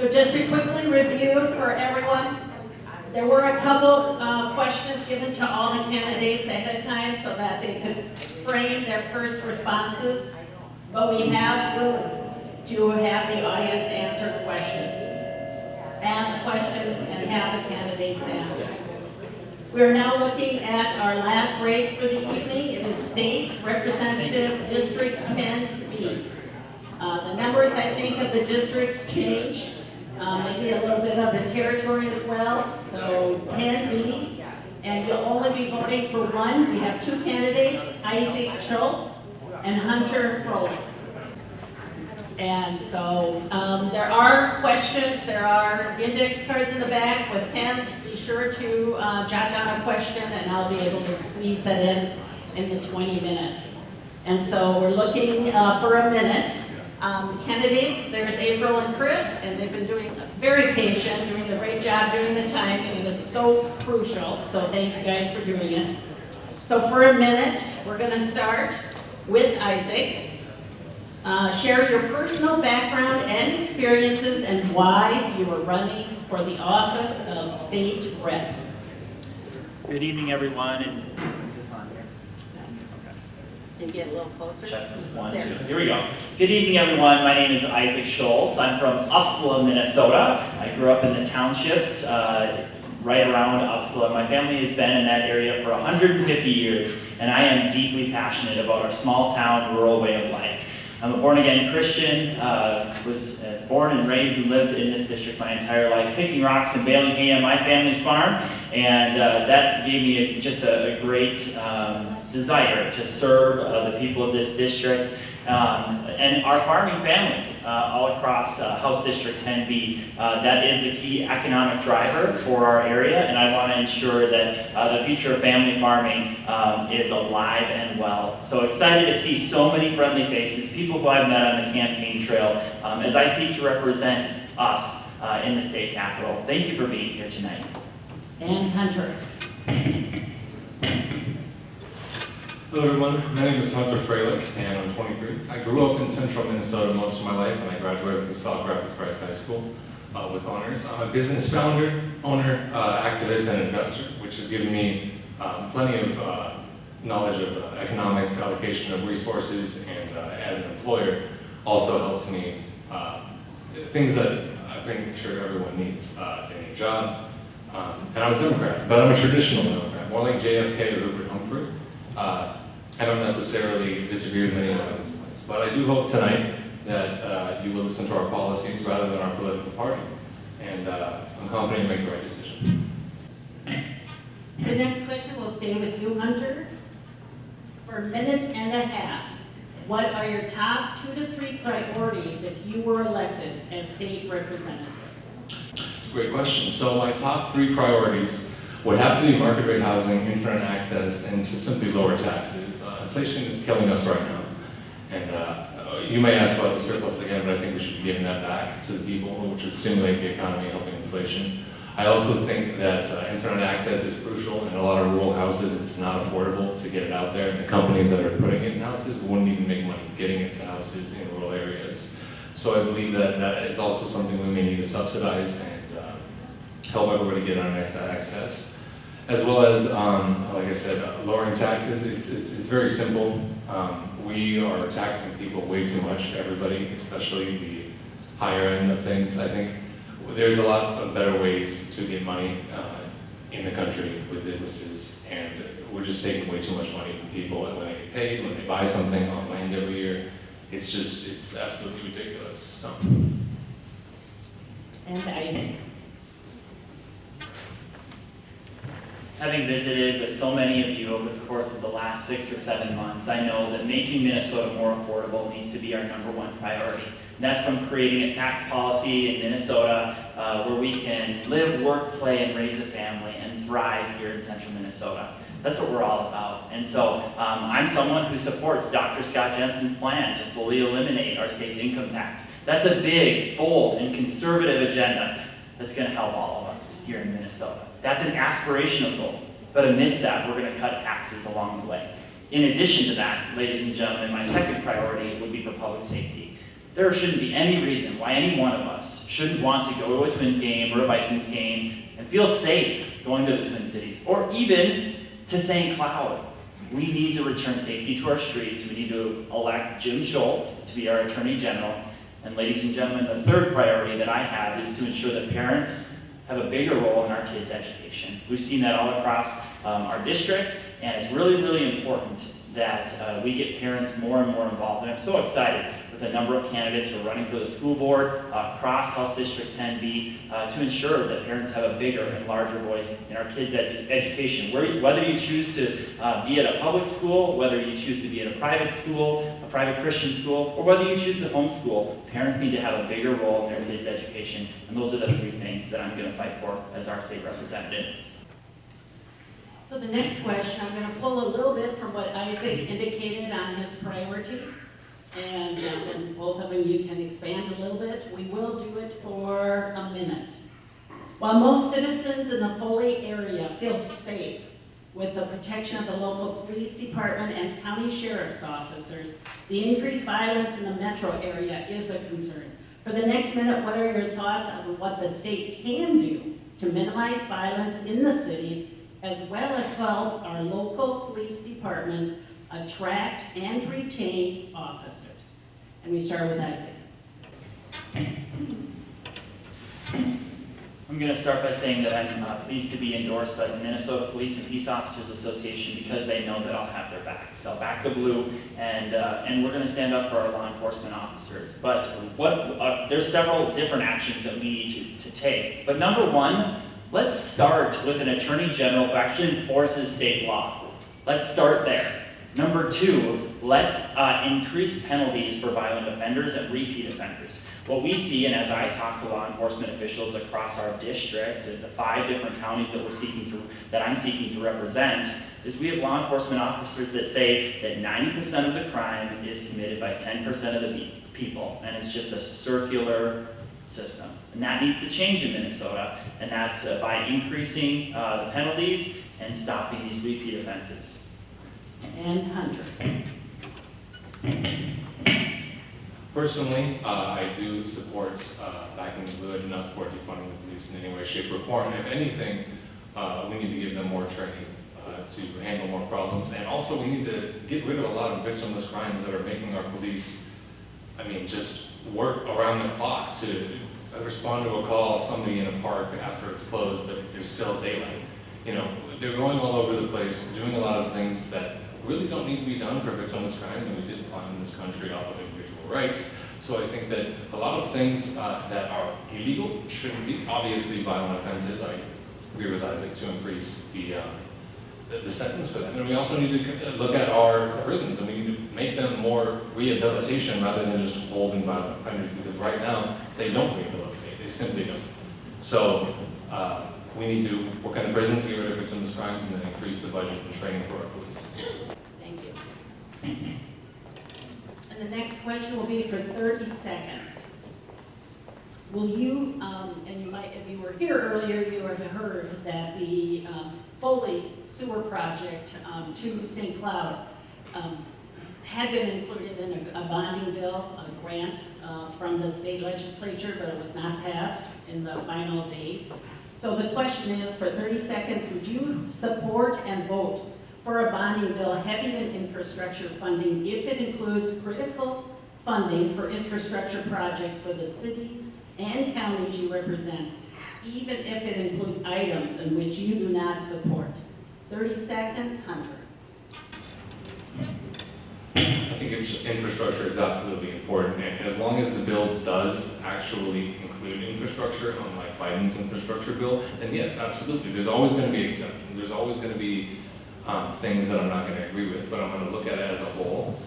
So just to quickly review for everyone, there were a couple questions given to all the candidates ahead of time so that they could frame their first responses. But we have to have the audience answer questions, ask questions, and have the candidates answer. We're now looking at our last race for the evening. It is State Representative District 10B. The numbers, I think, of the districts changed. Maybe a little bit of the territory as well. So 10B, and you'll only be voting for one. We have two candidates, Isaac Schultz and Hunter Froelich. And so there are questions, there are index cards in the back with pens. Be sure to jot down a question and I'll be able to squeeze that in the 20 minutes. And so we're looking for a minute. Candidates, there's April and Chris, and they've been doing very patient, doing a great job doing the timing, and it's so crucial. So thank you guys for doing it. So for a minute, we're going to start with Isaac. Share your personal background and experiences and why you are running for the office of State Rep. Good evening, everyone. And is this on here? Can you get a little closer? Check. One, two. Here we go. Good evening, everyone. My name is Isaac Schultz. I'm from Uppsala, Minnesota. I grew up in the townships right around Uppsala. My family has been in that area for 150 years, and I am deeply passionate about our small town, rural way of life. I'm a born-again Christian, was born and raised and lived in this district my entire life, picking rocks and baling hay on my family's farm, and that gave me just a great desire to serve the people of this district and our farming families all across House District 10B. That is the key economic driver for our area, and I want to ensure that the future of family farming is alive and well. So excited to see so many friendly faces, people who I've met on the campaign trail as I seek to represent us in the state capitol. Thank you for being here tonight. And Hunter. Hello everyone, my name is Hunter Froelich and I'm 23. I grew up in central Minnesota most of my life and I graduated from Sauk Rapids Christ High School with honors. I'm a business founder, owner, activist, and investor, which has given me plenty of knowledge of economics, allocation of resources, and as an employer also helps me things that I think sure everyone needs in a job. And I'm a Democrat, but I'm a traditional Democrat, more like JFK or Rupert Humphrey. I don't necessarily disagree with many of those points, but I do hope tonight that you will listen to our policies rather than our political party, and I'm confident you'll make the right decision. The next question will stay with you, Hunter. For a minute and a half, what are your top 2 to 3 priorities if you were elected as state representative? It's a great question. So my top 3 priorities would have to be market rate housing, internet access, and to simply lower taxes. Inflation is killing us right now. And you may ask about the surplus again, but I think we should be giving that back to the people, which would stimulate the economy, helping inflation. I also think that internet access is crucial. In a lot of rural houses, it's not affordable to get it out there. And the companies that are putting it in houses wouldn't even make money getting it to houses in rural areas. So I believe that that is also something we may need to subsidize and help everybody get on access. As well as, like I said, lowering taxes. It's very simple. We are taxing people way too much, everybody, especially the higher end of things. I think there's a lot of better ways to get money in the country with businesses, and we're just taking way too much money from people when they get paid, when they buy something on land every year. It's absolutely ridiculous. So. And Isaac. Having visited with so many of you over the course of the last 6 or 7 months, I know that making Minnesota more affordable needs to be our #1 priority. And that's from creating a tax policy in Minnesota where we can live, work, play, and raise a family and thrive here in central Minnesota. That's what we're all about. And so I'm someone who supports Dr. Scott Jensen's plan to fully eliminate our state's income tax. That's a big, bold, and conservative agenda that's going to help all of us here in Minnesota. That's an aspirational goal, but amidst that, we're going to cut taxes along the way. In addition to that, ladies and gentlemen, my second priority would be for public safety. There shouldn't be any reason why any one of us shouldn't want to go to a Twins game or a Vikings game and feel safe going to the Twin Cities, or even to St. Cloud. We need to return safety to our streets. We need to elect Jim Schultz to be our Attorney General. And ladies and gentlemen, the third priority that I have is to ensure that parents have a bigger role in our kids' education. We've seen that all across our district, and it's really, really important that we get parents more and more involved. And I'm so excited with a number of candidates who are running for the school board across House District 10B to ensure that parents have a bigger and larger voice in our kids' education. Whether you choose to be at a public school, whether you choose to be at a private school, a private Christian school, or whether you choose to homeschool, parents need to have a bigger role in their kids' education. And those are the three things that I'm going to fight for as our state representative. So the next question, I'm going to pull a little bit from what Isaac indicated on his priority. And then both of them, you can expand a little bit. We will do it for a minute. While most citizens in the Foley area feel safe with the protection of the local police department and county sheriff's officers, the increased violence in the metro area is a concern. For the next minute, what are your thoughts on what the state can do to minimize violence in the cities, as well as help our local police departments attract and retain officers? And we start with Isaac. I'm going to start by saying that I'm pleased to be endorsed by the Minnesota Police and Peace Officers Association because they know that I'll have their back. So back the blue, and we're going to stand up for our law enforcement officers. But there's several different actions that we need to take. But number one, let's start with an attorney general who actually enforces state law. Let's start there. Number two, let's increase penalties for violent offenders and repeat offenders. What we see, and as I talk to law enforcement officials across our district, the 5 different counties that I'm seeking to represent, is we have law enforcement officers that say that 90% of the crime is committed by 10% of the people, and it's just a circular system. And that needs to change in Minnesota, and that's by increasing the penalties and stopping these repeat offenses. And Hunter. Personally, I do support backing the blue and not support defunding the police in any way, shape, or form. If anything, we need to give them more training to handle more problems. And also we need to get rid of a lot of victimless crimes that are making our police, just work around the clock to respond to a call of somebody in a park after it's closed, but there's still daylight. They're going all over the place, doing a lot of things that really don't need to be done for victimless crimes, and we didn't find in this country off of individual rights. So I think that a lot of things that are illegal shouldn't be. Obviously, violent offenses, I agree with Isaac to increase the sentence for them. And we also need to look at our prisons, and we need to make them more rehabilitation rather than just holding violent offenders, because right now, they don't rehabilitate, they simply don't. So we need to work on the prisons, get rid of victimless crimes, and then increase the budget and training for our police. Thank you. And the next question will be for 30 seconds. Will you, and you might, if you were here earlier, you would have heard that the Foley sewer project to St. Cloud had been included in a bonding bill, a grant from the state legislature, but it was not passed in the final days. So the question is, for 30 seconds, would you support and vote for a bonding bill heavy in infrastructure funding if it includes critical funding for infrastructure projects for the cities and counties you represent, even if it includes items in which you do not support? 30 seconds, Hunter. I think infrastructure is absolutely important, and as long as the bill does actually include infrastructure, unlike Biden's infrastructure bill, then yes, absolutely. There's always going to be exceptions. There's always going to be things that I'm not going to agree with, but I'm going to look at it as a whole,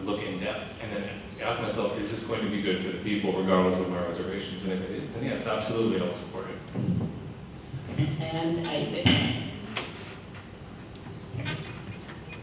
look in depth, and then ask myself, is this going to be good for the people regardless of my reservations? And if it is, then yes, absolutely I'll support it. And Isaac.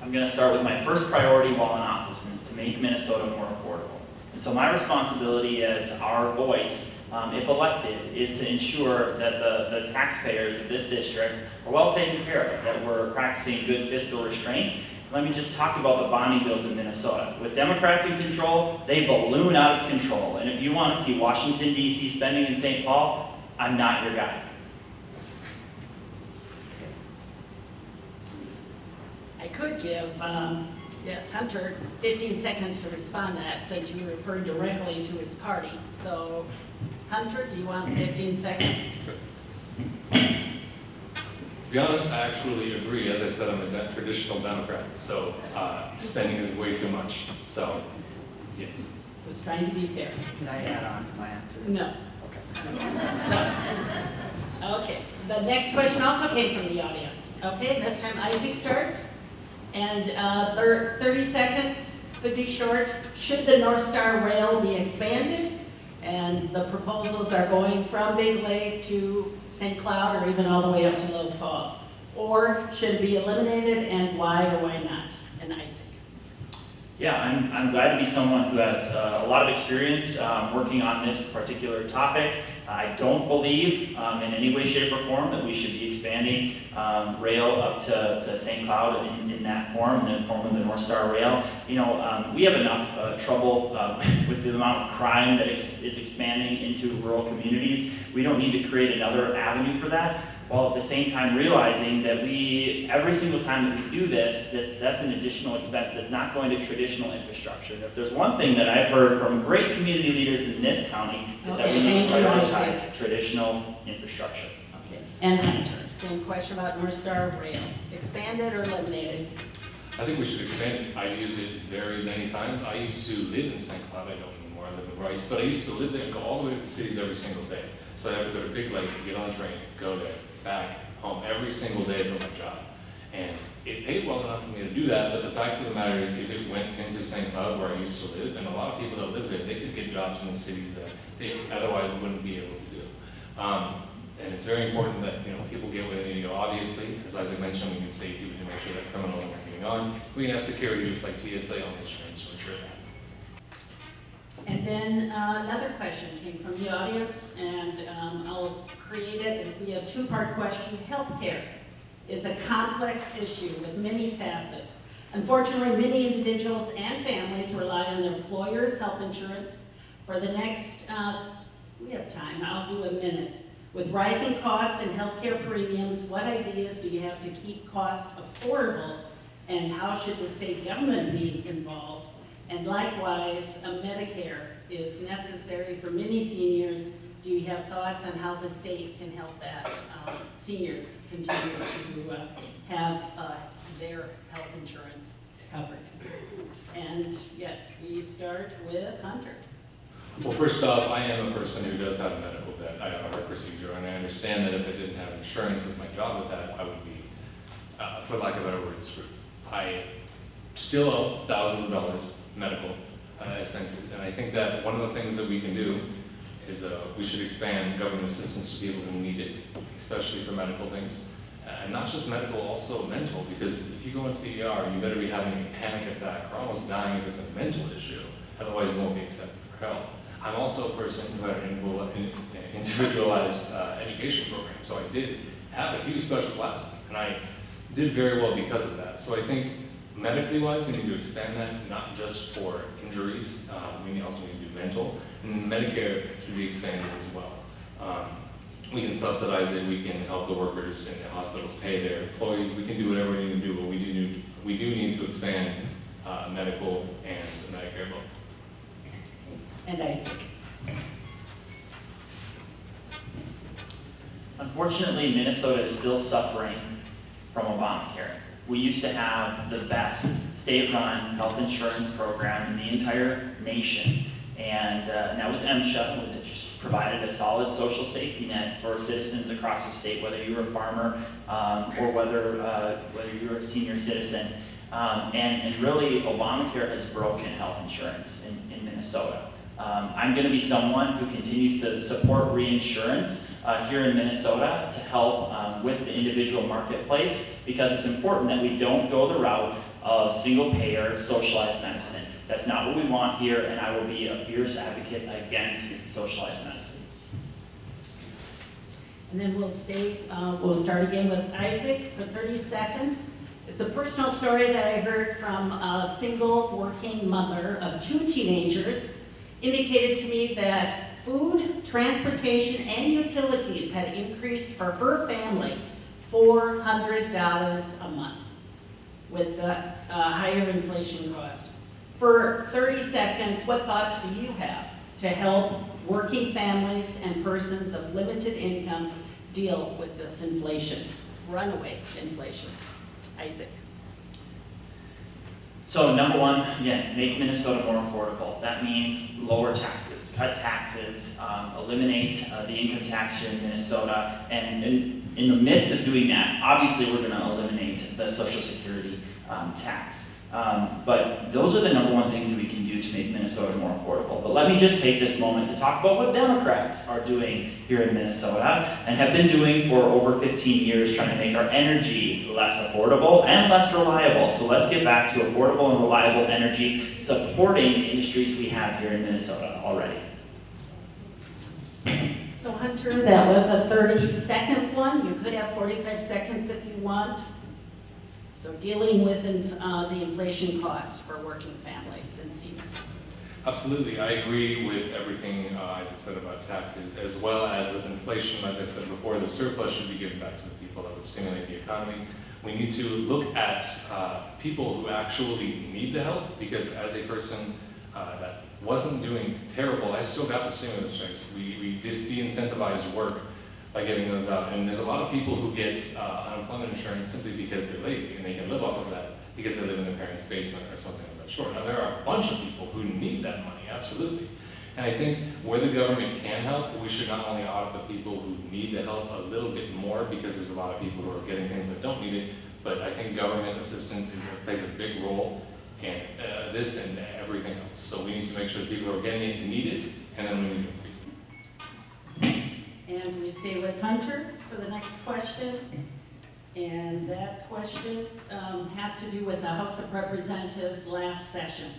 I'm going to start with my first priority while in office, and it's to make Minnesota more affordable. And so my responsibility as our voice, if elected, is to ensure that the taxpayers of this district are well taken care of, that we're practicing good fiscal restraint, Let me just talk about the bonding bills in Minnesota. With Democrats in control, they balloon out of control. And if you want to see Washington, D.C. spending in St. Paul, I'm not your guy. I could give, yes, Hunter 15 seconds to respond to that since you referred directly to his party. So, Hunter, do you want 15 seconds? To be honest, I actually agree. As I said, I'm a traditional Democrat, so spending is way too much. So, yes. I was trying to be fair. Can I add on to my answer? No. Okay. Okay, the next question also came from the audience. Okay, this time Isaac starts. And 30 seconds, could be short. Should the North Star Rail be expanded? And the proposals are going from Big Lake to St. Cloud or even all the way up to Little Falls. Or should it be eliminated and why or why not? And Isaac. Yeah, I'm glad to be someone who has a lot of experience working on this particular topic. I don't believe in any way, shape, or form that we should be expanding rail up to St. Cloud in that form, in the form of the North Star Rail. You know, we have enough trouble with the amount of crime that is expanding into rural communities. We don't need to create another avenue for that, while at the same time realizing that every single time that we do this, that's an additional expense that's not going to traditional infrastructure. And if there's one thing that I've heard from great community leaders in this county, is that we need to prioritize traditional infrastructure. Okay, and Hunter, same question about North Star Rail. Expanded or eliminated? I think we should expand it. I've used it very many times. I used to live in St. Cloud. I don't anymore. I live in Rice. But I used to live there and go all the way to the cities every single day. So I have to go to Big Lake, get on a train, go there, back, home every single day for my job. And it paid well enough for me to do that, but the fact of the matter is if it went into St. Cloud where I used to live, and a lot of people that live there, they could get jobs in the cities that they otherwise wouldn't be able to do. And it's very important that people get where they need to go. Obviously, as Isaac mentioned, we need safety, we need to make sure that criminals aren't getting on. We can have security just like TSA on these trains to ensure that. And then another question came from the audience, and I'll create it. It'll be a two-part question. Healthcare is a complex issue with many facets. Unfortunately, many individuals and families rely on their employer's health insurance. For the next, we have time, I'll do a minute. With rising costs and healthcare premiums, what ideas do you have to keep costs affordable, and how should the state government be involved? And likewise, a Medicare is necessary for many seniors. Do you have thoughts on how the state can help that seniors continue to have their health insurance covered? And yes, we start with Hunter. Well, first off, I am a person who does have a medical debt. I have a heart procedure, and I understand that if I didn't have insurance with my job with that, I would be, for lack of better words, screwed. I still owe thousands of dollars medical expenses, and I think that one of the things that we can do is we should expand government assistance to people who need it, especially for medical things. And not just medical, also mental, because if you go into the ER, you better be having a panic attack or almost dying if it's a mental issue, otherwise you won't be accepted for help. I'm also a person who had an individualized education program, so I did have a few special classes, and I did very well because of that. So I think medically wise, we need to expand that, not just for injuries, we also need to do mental, and Medicare should be expanded as well. We can subsidize it, we can help the workers in the hospitals pay their employees, we can do whatever we need to do, but we do need to expand medical and Medicare both. And Isaac. Unfortunately, Minnesota is still suffering from Obamacare. We used to have the best state-run health insurance program in the entire nation, and that was MSHA, which provided a solid social safety net for citizens across the state, whether you were a farmer or whether you were a senior citizen. And really, Obamacare has broken health insurance in Minnesota. I'm going to be someone who continues to support reinsurance here in Minnesota to help with the individual marketplace, because it's important that we don't go the route of single-payer socialized medicine. That's not what we want here, and I will be a fierce advocate against socialized medicine. And then we'll start again with Isaac for 30 seconds. It's a personal story that I heard from a single working mother of 2 teenagers, indicated to me that food, transportation, and utilities had increased for her family $400 a month with the higher inflation cost. For 30 seconds, what thoughts do you have to help working families and persons of limited income deal with this inflation, runaway inflation? Isaac. So number one, again, make Minnesota more affordable. That means lower taxes, cut taxes, eliminate the income tax here in Minnesota. And in the midst of doing that, obviously we're gonna eliminate the Social Security tax. But those are the number one things that we can do to make Minnesota more affordable. But let me just take this moment to talk about what Democrats are doing here in Minnesota and have been doing for over 15 years, trying to make our energy less affordable and less reliable. So let's get back to affordable and reliable energy, supporting the industries we have here in Minnesota already. So Hunter, that was a 30-second one. You could have 45 seconds if you want. So dealing with the inflation cost for working families and seniors. Absolutely, I agree with everything Isaac said about taxes, as well as with inflation. As I said before, the surplus should be given back to the people. That would stimulate the economy. We need to look at people who actually need the help, because as a person that wasn't doing terrible, I still got the stimulus checks. We de-incentivized work by giving those out. And there's a lot of people who get unemployment insurance simply because they're lazy and they can live off of that because they live in their parents' basement or something of that sort. Now, there are a bunch of people who need that money, absolutely. And I think where the government can help, we should not only audit the people who need the help a little bit more, because there's a lot of people who are getting things that don't need it, but I think government assistance plays a big role in this and everything else. So we need to make sure that people who are getting it need it, and then we need to increase it. And we stay with Hunter for the next question. And that question has to do with the House of Representatives last session.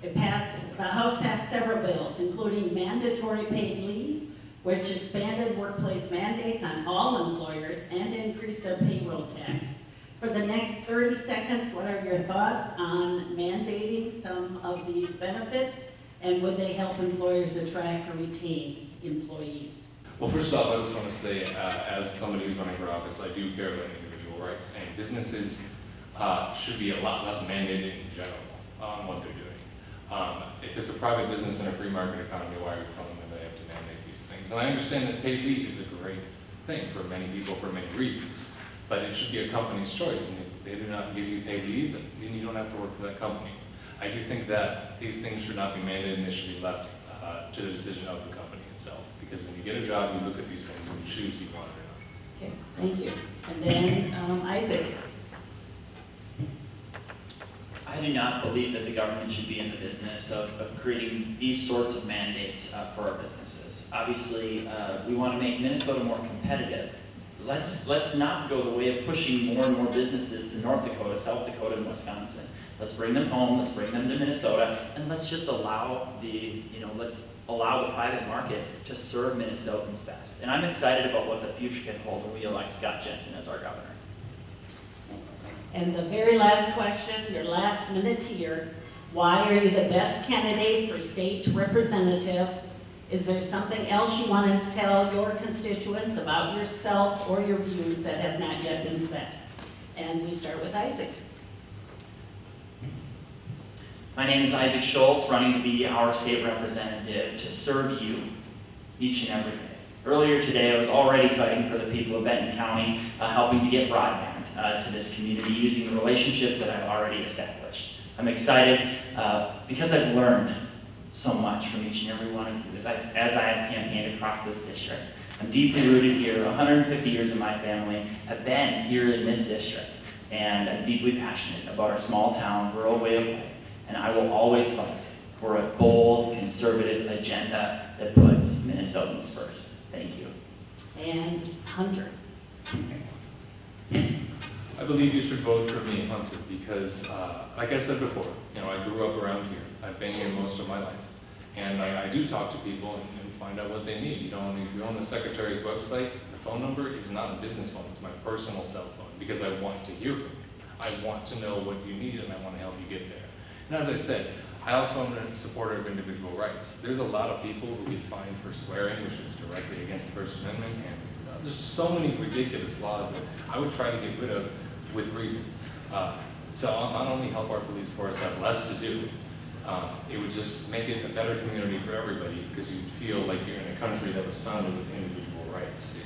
The House passed several bills, including mandatory paid leave, which expanded workplace mandates on all employers and increased their payroll tax. For the next 30 seconds, what are your thoughts on mandating some of these benefits, and would they help employers attract or retain employees? Well, first off, I just want to say, as somebody who's running for office, I do care about individual rights, and businesses should be a lot less mandated in general on what they're doing. If it's a private business in a free market economy, why are we telling them they have to mandate these things? And I understand that paid leave is a great thing for many people for many reasons, but it should be a company's choice, and if they do not give you paid leave, then you don't have to work for that company. I do think that these things should not be mandated, and they should be left to the decision of the company itself. Because when you get a job, you look at these things and you choose, do you want it or not. Okay, thank you. And then Isaac. I do not believe that the government should be in the business of creating these sorts of mandates for our businesses. Obviously, we want to make Minnesota more competitive. Let's not go the way of pushing more and more businesses to North Dakota, South Dakota, and Wisconsin. Let's bring them home, let's bring them to Minnesota, and let's just allow the private market to serve Minnesotans best. And I'm excited about what the future can hold when we elect Scott Jensen as our governor. And the very last question, your last minute here. Why are you the best candidate for state representative? Is there something else you want to tell your constituents about yourself or your views that has not yet been said? And we start with Isaac. My name is Isaac Schultz, running to be our state representative to serve you each and every day. Earlier today, I was already fighting for the people of Benton County, helping to get broadband to this community using the relationships that I've already established. I'm excited because I've learned so much from each and every one of you as I have campaigned across this district. I'm deeply rooted here. 150 years of my family have been here in this district, and I'm deeply passionate about our small town, rural way of life. And I will always fight for a bold, conservative agenda that puts Minnesotans first. Thank you. And Hunter. I believe you should vote for me, Hunter, because, like I said before, I grew up around here. I've been here most of my life. And I do talk to people and find out what they need. If you own the Secretary's website, the phone number is not a business phone. It's my personal cell phone, because I want to hear from you. I want to know what you need and I want to help you get there. And as I said, I also am a supporter of individual rights. There's a lot of people who get fined for swearing, which is directly against the First Amendment, and there's so many ridiculous laws that I would try to get rid of with reason. To not only help our police force have less to do, it would just make it a better community for everybody because you feel like you're in a country that was founded with individual rights.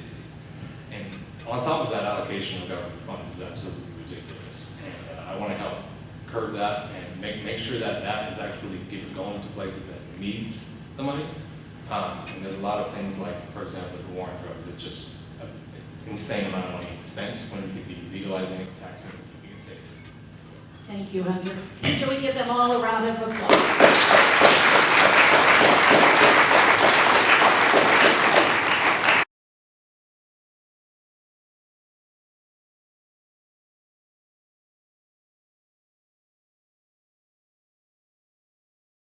And on top of that, allocation of government funds is absolutely ridiculous. And I want to help curb that and make sure that that is actually going to places that needs the money. And there's a lot of things like, for example, the war on drugs, it's just an insane amount of money spent when we could be legalizing it, taxing it, keeping it safe. Thank you, Hunter. And can we give them all a round of applause?